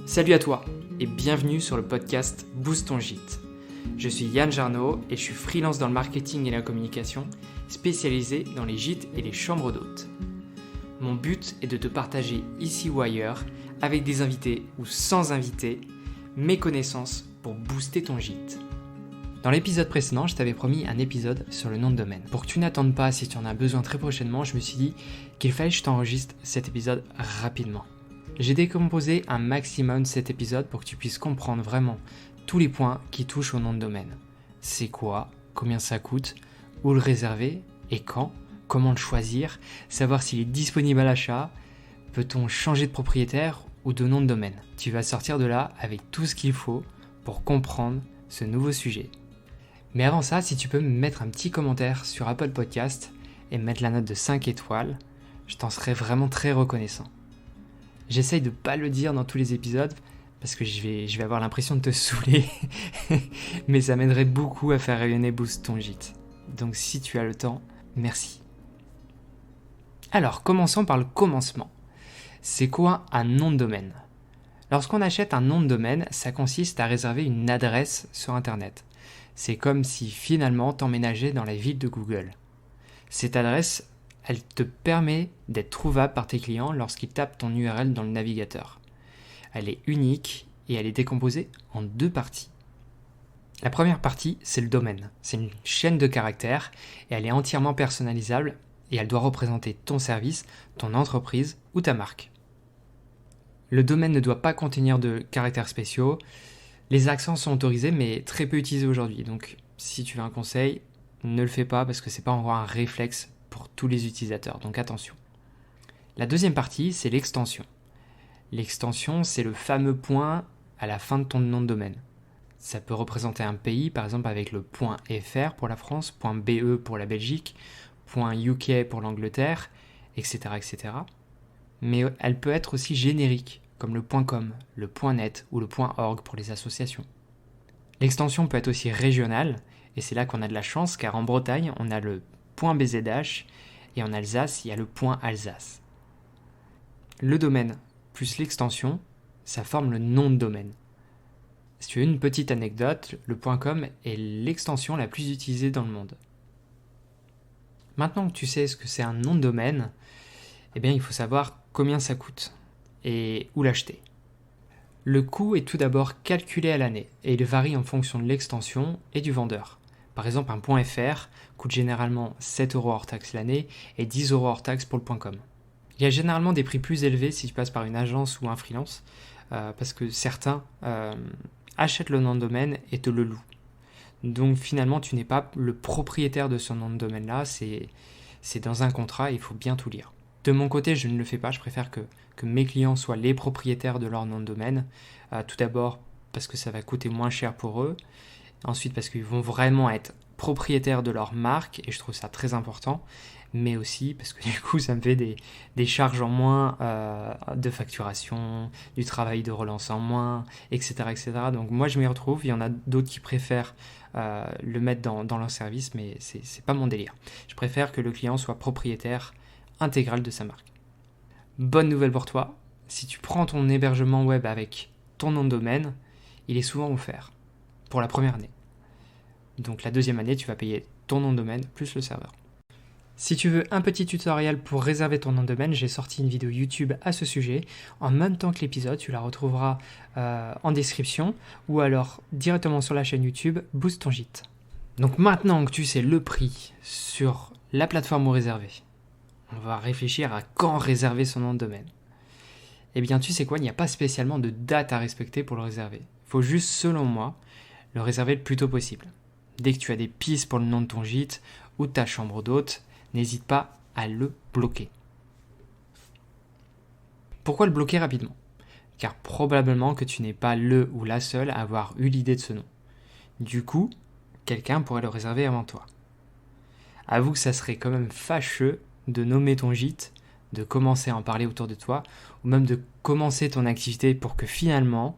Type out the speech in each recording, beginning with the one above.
Salut à toi et bienvenue sur le podcast Boost ton gîte. Je suis Yann Jarno et je suis freelance dans le marketing et la communication, spécialisé dans les gîtes et les chambres d'hôtes. Mon but est de te partager ici ou ailleurs, avec des invités ou sans invités, mes connaissances pour booster ton gîte. Dans l'épisode précédent, je t'avais promis un épisode sur le nom de domaine. Pour que tu n'attendes pas si tu en as besoin très prochainement, je me suis dit qu'il fallait que je t'enregistre cet épisode rapidement. J'ai décomposé un maximum cet épisode pour que tu puisses comprendre vraiment tous les points qui touchent au nom de domaine. C'est quoi, combien ça coûte, où le réserver et quand, comment le choisir, savoir s'il est disponible à l'achat, peut-on changer de propriétaire ou de nom de domaine. Tu vas sortir de là avec tout ce qu'il faut pour comprendre ce nouveau sujet. Mais avant ça, si tu peux me mettre un petit commentaire sur Apple Podcast et me mettre la note de 5 étoiles, je t'en serais vraiment très reconnaissant. J'essaye de ne pas le dire dans tous les épisodes parce que je vais avoir l'impression de te saouler, mais ça m'aiderait beaucoup à faire rayonner Boost ton gîte. Donc si tu as le temps, merci. Alors, commençons par le commencement. C'est quoi un nom de domaine ? Lorsqu'on achète un nom de domaine, ça consiste à réserver une adresse sur Internet. C'est comme si finalement t'emménageais dans la ville de Google. Cette adresse, elle te permet d'être trouvable par tes clients lorsqu'ils tapent ton URL dans le navigateur. Elle est unique et elle est décomposée en deux parties. La première partie, c'est le domaine. C'est une chaîne de caractères et elle est entièrement personnalisable et elle doit représenter ton service, ton entreprise ou ta marque. Le domaine ne doit pas contenir de caractères spéciaux. Les accents sont autorisés mais très peu utilisés aujourd'hui. Donc si tu veux un conseil, ne le fais pas parce que c'est pas encore un réflexe pour tous les utilisateurs, donc attention. La deuxième partie, c'est l'extension. L'extension, c'est le fameux point à la fin de ton nom de domaine. Ça peut représenter un pays, par exemple avec le .fr pour la France, .be pour la Belgique, .uk pour l'Angleterre, etc., etc. Mais elle peut être aussi générique, comme le .com, le .net ou le .org pour les associations. L'extension peut être aussi régionale, et c'est là qu'on a de la chance, car en Bretagne, on a le .bzh, et en Alsace, il y a le .alsace. Le domaine plus l'extension, ça forme le nom de domaine. Si tu veux une petite anecdote, le .com est l'extension la plus utilisée dans le monde. Maintenant que tu sais ce que c'est un nom de domaine, eh bien, il faut savoir combien ça coûte et où l'acheter. Le coût est tout d'abord calculé à l'année et il varie en fonction de l'extension et du vendeur. Par exemple, un .fr coûte généralement 7 € hors taxe l'année et 10 € hors taxe pour le .com. Il y a généralement des prix plus élevés si tu passes par une agence ou un freelance, parce que certains achètent le nom de domaine et te le louent. Donc finalement, tu n'es pas le propriétaire de ce nom de domaine-là, c'est dans un contrat et il faut bien tout lire. De mon côté, je ne le fais pas, je préfère que mes clients soient les propriétaires de leur nom de domaine. Tout d'abord parce que ça va coûter moins cher pour eux. Ensuite parce qu'ils vont vraiment être propriétaires de leur marque et je trouve ça très important. Mais aussi parce que du coup ça me fait des charges en moins de facturation, du travail de relance en moins, etc., etc. Donc moi je m'y retrouve, il y en a d'autres qui préfèrent le mettre dans leur service, mais c'est pas mon délire. Je préfère que le client soit propriétaire intégral de sa marque. Bonne nouvelle pour toi, si tu prends ton hébergement web avec ton nom de domaine, il est souvent offert pour la première année. Donc la deuxième année, tu vas payer ton nom de domaine plus le serveur. Si tu veux un petit tutoriel pour réserver ton nom de domaine, j'ai sorti une vidéo YouTube à ce sujet. En même temps que l'épisode, tu la retrouveras en description ou alors directement sur la chaîne YouTube Boost ton gîte. Donc maintenant que tu sais le prix sur la plateforme où réserver, on va réfléchir à quand réserver son nom de domaine. Eh bien, tu sais quoi, il n'y a pas spécialement de date à respecter pour le réserver. Il faut juste, selon moi, le réserver le plus tôt possible. Dès que tu as des pistes pour le nom de ton gîte ou de ta chambre d'hôte, n'hésite pas à le bloquer. Pourquoi le bloquer rapidement ? Car probablement que tu n'es pas le ou la seule à avoir eu l'idée de ce nom. Du coup, quelqu'un pourrait le réserver avant toi. Avoue que ça serait quand même fâcheux de nommer ton gîte, de commencer à en parler autour de toi, ou même de commencer ton activité pour que finalement,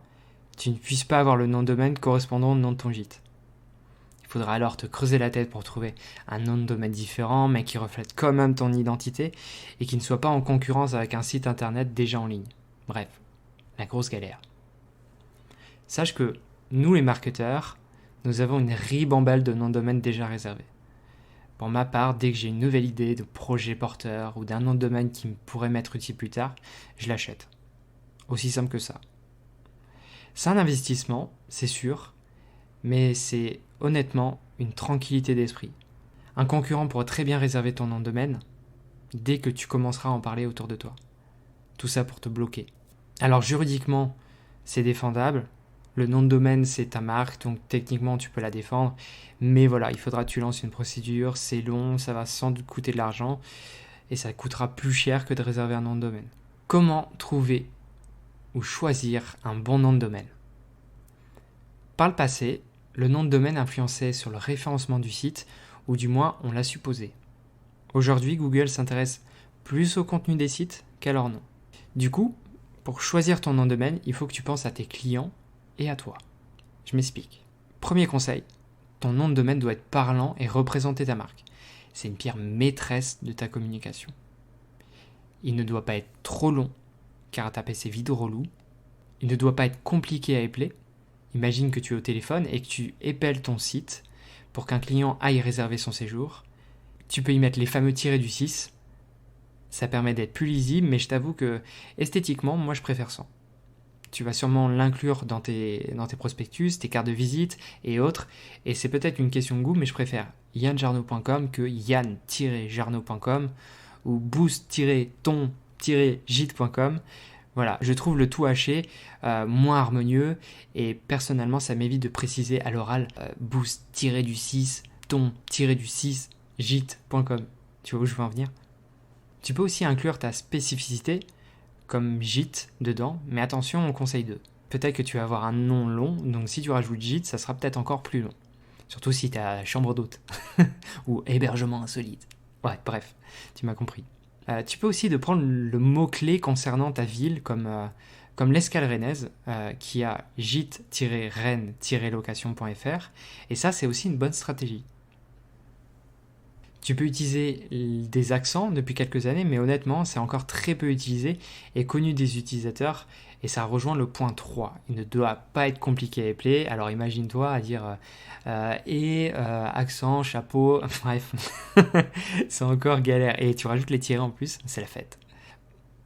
tu ne puisses pas avoir le nom de domaine correspondant au nom de ton gîte. Il faudra alors te creuser la tête pour trouver un nom de domaine différent, mais qui reflète quand même ton identité et qui ne soit pas en concurrence avec un site internet déjà en ligne. Bref, la grosse galère. Sache que nous les marketeurs, nous avons une ribambelle de noms de domaine déjà réservés. Pour ma part, dès que j'ai une nouvelle idée de projet porteur ou d'un nom de domaine qui me pourrait m'être utile plus tard, je l'achète. Aussi simple que ça. C'est un investissement, c'est sûr, mais c'est honnêtement une tranquillité d'esprit. Un concurrent pourrait très bien réserver ton nom de domaine dès que tu commenceras à en parler autour de toi. Tout ça pour te bloquer. Alors juridiquement, c'est défendable. Le nom de domaine, c'est ta marque, donc techniquement, tu peux la défendre. Mais voilà, il faudra que tu lances une procédure, c'est long, ça va sans doute coûter de l'argent, et ça coûtera plus cher que de réserver un nom de domaine. Comment trouver ou choisir un bon nom de domaine ? Par le passé, le nom de domaine influençait sur le référencement du site, ou du moins on l'a supposé. Aujourd'hui, Google s'intéresse plus au contenu des sites qu'à leur nom. Du coup, pour choisir ton nom de domaine, il faut que tu penses à tes clients et à toi. Je m'explique. Premier conseil, ton nom de domaine doit être parlant et représenter ta marque. C'est une pierre maîtresse de ta communication. Il ne doit pas être trop long, car à taper c'est vite relou. Il ne doit pas être compliqué à épeler. Imagine que tu es au téléphone et que tu épelles ton site pour qu'un client aille réserver son séjour. Tu peux y mettre les fameux tirets du 6. Ça permet d'être plus lisible, mais je t'avoue que esthétiquement, moi je préfère ça. Tu vas sûrement l'inclure dans tes prospectus, tes cartes de visite et autres. Et c'est peut-être une question de goût, mais je préfère yanjarno.com que yann-jarno.com ou boost-ton-gite.com. Voilà, je trouve le tout haché moins harmonieux et personnellement, ça m'évite de préciser à l'oral boost-du6, ton-du6, gite.com. Tu vois où je veux en venir ? Tu peux aussi inclure ta spécificité comme gîte dedans, mais attention, on conseille 2. Peut-être que tu vas avoir un nom long, donc si tu rajoutes gîte, ça sera peut-être encore plus long. Surtout si tu as chambre d'hôte ou hébergement insolite. Ouais, bref, tu m'as compris. Tu peux aussi prendre le mot-clé concernant ta ville, comme l'Escale rennaise, qui a gîte-rennes-location.fr, et ça, c'est aussi une bonne stratégie. Tu peux utiliser des accents depuis quelques années, mais honnêtement, c'est encore très peu utilisé et connu des utilisateurs. Et ça rejoint le point 3. Il ne doit pas être compliqué à épeler. Alors imagine-toi à dire accent, chapeau, bref, c'est encore galère. Et tu rajoutes les tirets en plus, c'est la fête.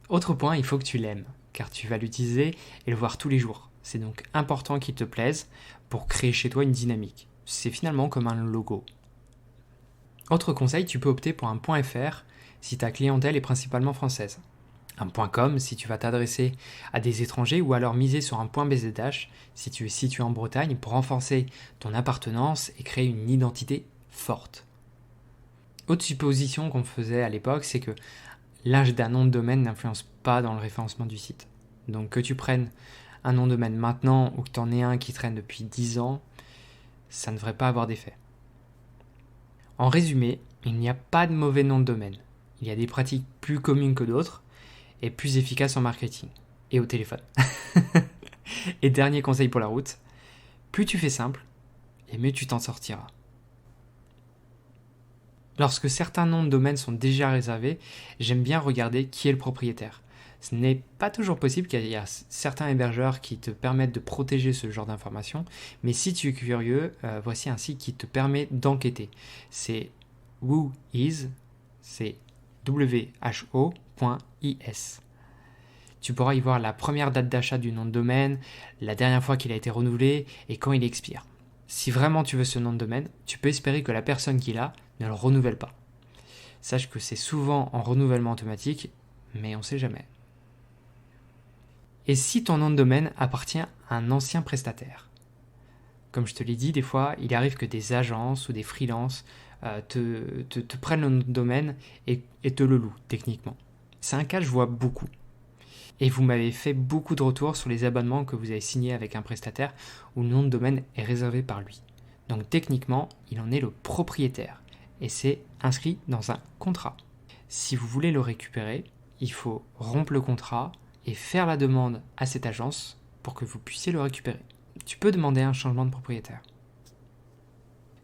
Autre point, il faut que tu l'aimes, car tu vas l'utiliser et le voir tous les jours. C'est donc important qu'il te plaise pour créer chez toi une dynamique. C'est finalement comme un logo. Autre conseil, tu peux opter pour un .fr si ta clientèle est principalement française. Un .com si tu vas t'adresser à des étrangers ou alors miser sur un .bzh si tu es situé en Bretagne pour renforcer ton appartenance et créer une identité forte. Autre supposition qu'on faisait à l'époque, c'est que l'âge d'un nom de domaine n'influence pas dans le référencement du site. Donc que tu prennes un nom de domaine maintenant ou que tu en aies un qui traîne depuis 10 ans, ça ne devrait pas avoir d'effet. En résumé, il n'y a pas de mauvais nom de domaine. Il y a des pratiques plus communes que d'autres et plus efficaces en marketing et au téléphone. Et dernier conseil pour la route, plus tu fais simple, et mieux tu t'en sortiras. Lorsque certains noms de domaine sont déjà réservés, j'aime bien regarder qui est le propriétaire. Ce n'est pas toujours possible, car il y a certains hébergeurs qui te permettent de protéger ce genre d'informations, mais si tu es curieux, voici un site qui te permet d'enquêter. C'est whois, c'est who.is. Tu pourras y voir la première date d'achat du nom de domaine, la dernière fois qu'il a été renouvelé et quand il expire. Si vraiment tu veux ce nom de domaine, tu peux espérer que la personne qui l'a ne le renouvelle pas. Sache que c'est souvent en renouvellement automatique, mais on ne sait jamais. Et si ton nom de domaine appartient à un ancien prestataire ? Comme je te l'ai dit, des fois, il arrive que des agences ou des freelances te prennent le nom de domaine et te le louent, techniquement. C'est un cas que je vois beaucoup. Et vous m'avez fait beaucoup de retours sur les abonnements que vous avez signés avec un prestataire où le nom de domaine est réservé par lui. Donc techniquement, il en est le propriétaire et c'est inscrit dans un contrat. Si vous voulez le récupérer, il faut rompre le contrat et faire la demande à cette agence pour que vous puissiez le récupérer. Tu peux demander un changement de propriétaire.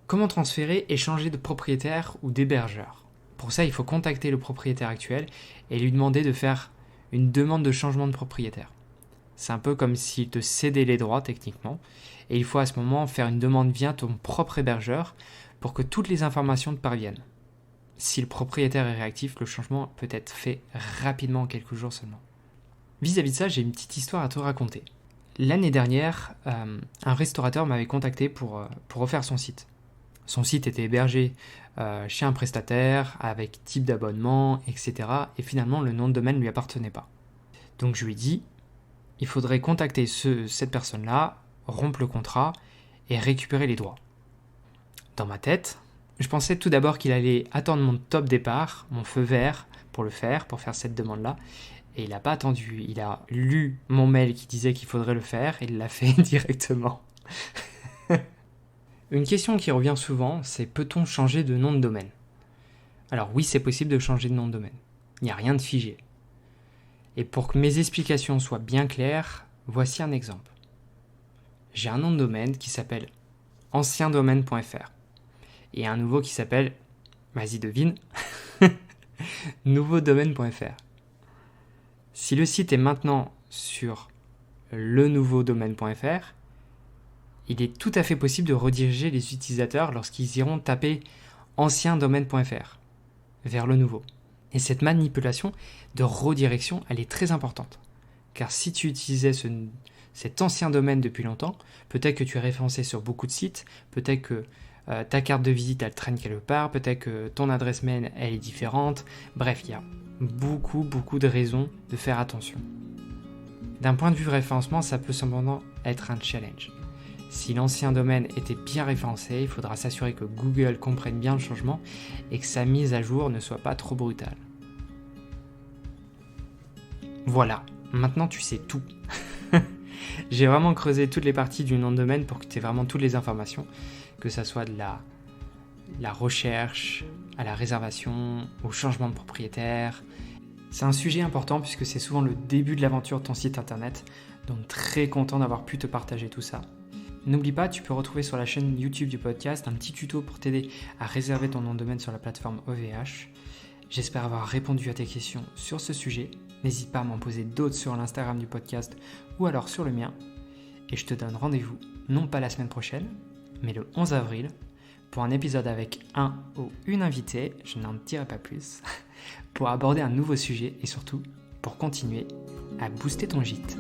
Comment transférer et changer de propriétaire ou d'hébergeur ? Pour ça, il faut contacter le propriétaire actuel et lui demander de faire une demande de changement de propriétaire. C'est un peu comme s'il te cédait les droits techniquement, et il faut à ce moment faire une demande via ton propre hébergeur pour que toutes les informations te parviennent. Si le propriétaire est réactif, le changement peut être fait rapidement en quelques jours seulement. Vis-à-vis de ça, j'ai une petite histoire à te raconter. L'année dernière, un restaurateur m'avait contacté pour refaire son site. Son site était hébergé chez un prestataire, avec type d'abonnement, etc. Et finalement, le nom de domaine ne lui appartenait pas. Donc je lui ai dit, il faudrait contacter cette personne-là, rompre le contrat et récupérer les droits. Dans ma tête, je pensais tout d'abord qu'il allait attendre mon top départ, mon feu vert pour faire cette demande-là. Et il n'a pas attendu, il a lu mon mail qui disait qu'il faudrait le faire et il l'a fait directement. Une question qui revient souvent, c'est peut-on changer de nom de domaine ? Alors oui, c'est possible de changer de nom de domaine. Il n'y a rien de figé. Et pour que mes explications soient bien claires, voici un exemple. J'ai un nom de domaine qui s'appelle anciendomaine.fr et un nouveau qui s'appelle, vas-y devine, nouveaudomaine.fr. Si le site est maintenant sur lenouveaudomaine.fr, il est tout à fait possible de rediriger les utilisateurs lorsqu'ils iront taper anciendomaine.fr vers le nouveau. Et cette manipulation de redirection, elle est très importante. Car si tu utilisais cet ancien domaine depuis longtemps, peut-être que tu es référencé sur beaucoup de sites, peut-être que ta carte de visite, elle traîne quelque part, peut-être que ton adresse mail, elle est différente. Bref, il y a beaucoup de raisons de faire attention. D'un point de vue référencement, ça peut cependant être un challenge. Si l'ancien domaine était bien référencé, il faudra s'assurer que Google comprenne bien le changement et que sa mise à jour ne soit pas trop brutale. Voilà, maintenant tu sais tout. J'ai vraiment creusé toutes les parties du nom de domaine pour que tu aies vraiment toutes les informations, que ça soit de la recherche, à la réservation, au changement de propriétaire. C'est un sujet important puisque c'est souvent le début de l'aventure de ton site internet, donc très content d'avoir pu te partager tout ça. N'oublie pas, tu peux retrouver sur la chaîne YouTube du podcast un petit tuto pour t'aider à réserver ton nom de domaine sur la plateforme OVH. J'espère avoir répondu à tes questions sur ce sujet. N'hésite pas à m'en poser d'autres sur l'Instagram du podcast ou alors sur le mien. Et je te donne rendez-vous, non pas la semaine prochaine, mais le 11 avril, pour un épisode avec un ou une invitée, je n'en dirai pas plus, pour aborder un nouveau sujet et surtout pour continuer à booster ton gîte.